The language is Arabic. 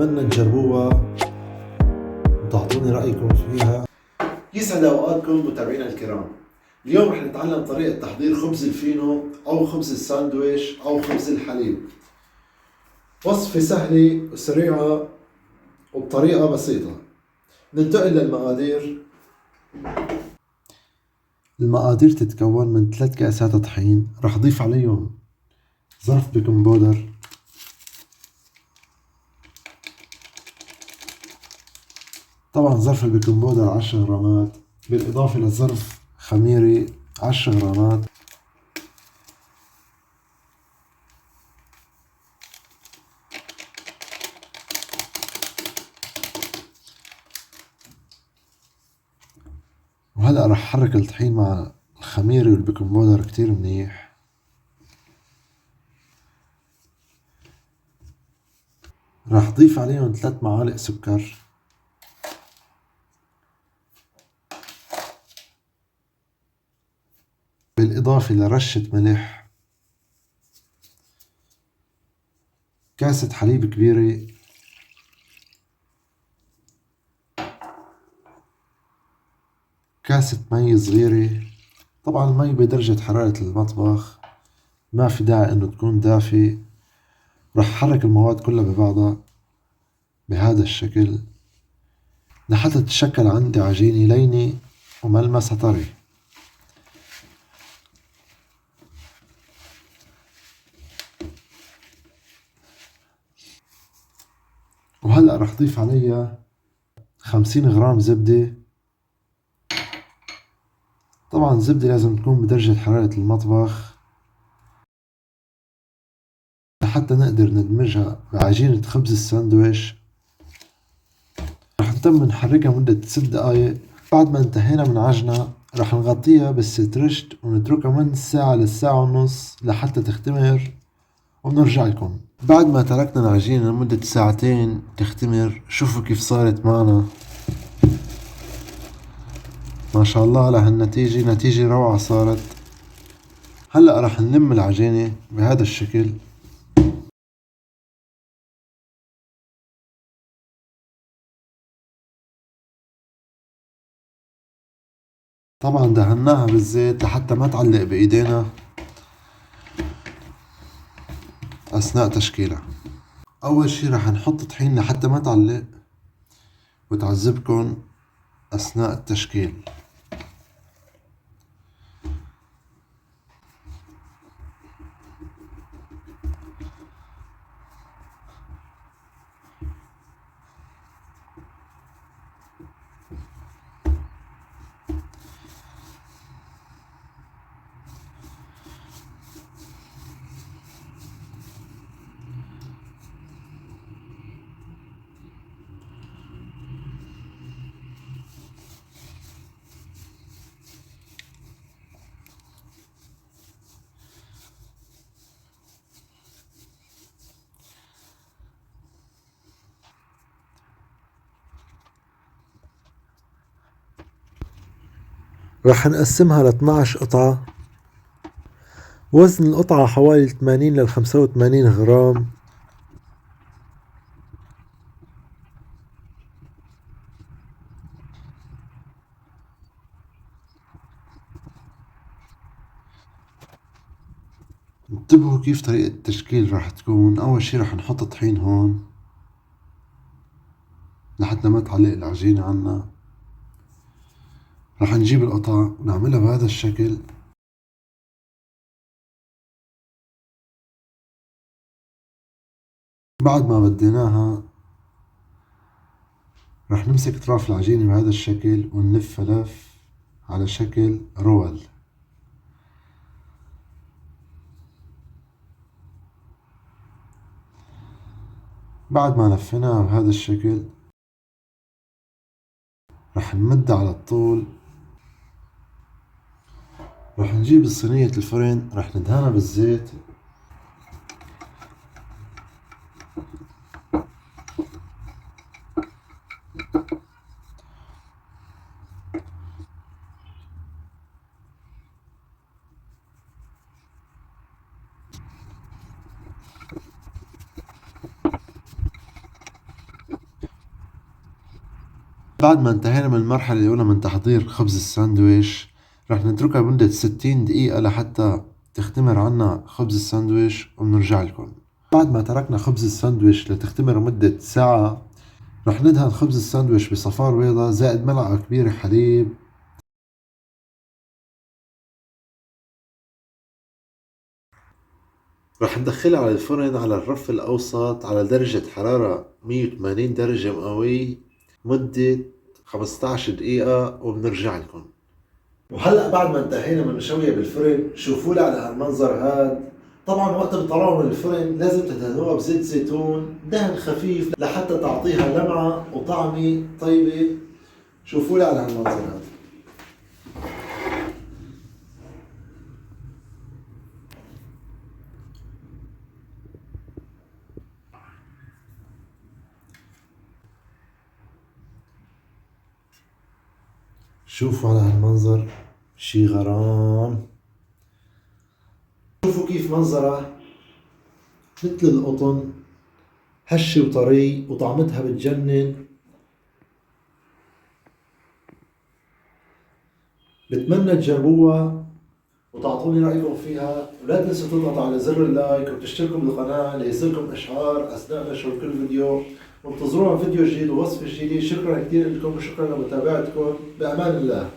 بتمنى تجربوها وتعطوني رأيكم فيها. يسعد أوقاتكم متابعينا الكرام. اليوم رح نتعلم طريقة تحضير خبز الفينو أو خبز الساندويش أو خبز الحليب. وصفة سهلة وسريعة وبطريقة بسيطة. ننتقل للمقادير. المقادير تتكون من 3 كاسات طحين، رح أضيف عليهم ظرف بيكنج بودر، طبعا ظرف البيكنج بودر 10 غرامات، بالإضافة لظرف خميرة 10 غرامات، وهلأ رح أحرك الطحين مع الخميرة والبيكنج بودر كتير منيح. رح أضيف عليهم 3 معالق سكر، بالإضافة لرشة ملح، كاسة حليب كبيرة، كاسة مي صغيرة. طبعا المي بدرجة حرارة المطبخ، ما في داعي انه تكون دافي. رح أحرك المواد كلها ببعضها بهذا الشكل لحتى تتشكل عندي عجينة لينة وملمسها طري. وهلأ رح أضيف عليها 50 غرام زبدة. طبعا الزبدة لازم تكون بدرجة حرارة المطبخ لحتى نقدر ندمجها بعجينة خبز الساندويش. رح نتم نحركها مدة 6 دقايق. بعد ما انتهينا من عجنها رح نغطيها بالستريشت ونتركها من ساعة للساعة ونص لحتى تختمر، وبنرجع لكم. بعد ما تركنا العجينة لمدة 2 ساعتين تختمر، شوفوا كيف صارت معنا. ما شاء الله على هالنتيجة، نتيجة روعة صارت. هلأ رح نلم العجينة بهذا الشكل. طبعا دهناها بالزيت لحتى ما تعلق بإيدينا أثناء تشكيلها. أول شي رح نحط طحين لحتى ما تعلق وتعذبكن أثناء التشكيل. رح نقسمها ل 12 قطعة. وزن القطعة حوالي 80 ل 85 غرام. انتبهوا كيف طريقة التشكيل راح تكون. أول شي راح نحط طحين هون لحتى ما تعلق العجينة عنا. راح نجيب القطع ونعملها بهذا الشكل. بعد ما بديناها راح نمسك أطراف العجينة بهذا الشكل ونلفها لف على شكل رول. بعد ما لفيناها بهذا الشكل راح نمدها على الطول. راح نجيب صينية الفرن، راح ندهنها بالزيت. بعد ما انتهينا من المرحلة الأولى من تحضير خبز الساندويش رح نتركها لمدة 60 دقيقة لحتى تختمر عنا خبز الساندويش وبنرجع لكم. بعد ما تركنا خبز الساندويش لتختمر مدة ساعة رح ندهن خبز الساندويش بصفار بيضة زائد ملعقة كبيرة حليب. رح ندخلها على الفرن على الرف الأوسط على درجة حرارة 180 درجة مئوية مدة 15 دقيقة وبنرجع لكم. وهلا بعد ما انتهينا من شوية بالفرن شوفوا لي على هالمنظر هاد. طبعا وقت بتطلعوا من الفرن لازم تدهنوها بزيت زيتون دهن خفيف لحتى تعطيها لمعة وطعمة طيبة. شوفوا لي على هالمنظر هاد. شوفوا على هالمنظر شي غرام. شوفوا كيف منظرها مثل القطن هشة وطري وطعمتها بتجنن. بتمنى تجربوها وتعطوني رأيكم فيها، ولا تنسوا تضغطوا على زر اللايك وتشتركوا بالقناة ليصلكم إشعار أثناء نشر كل فيديو. وانتظرونا فيديو جديد ووصفة جديدة. شكرا كثير لكم وشكرا لمتابعتكم. بأمان الله.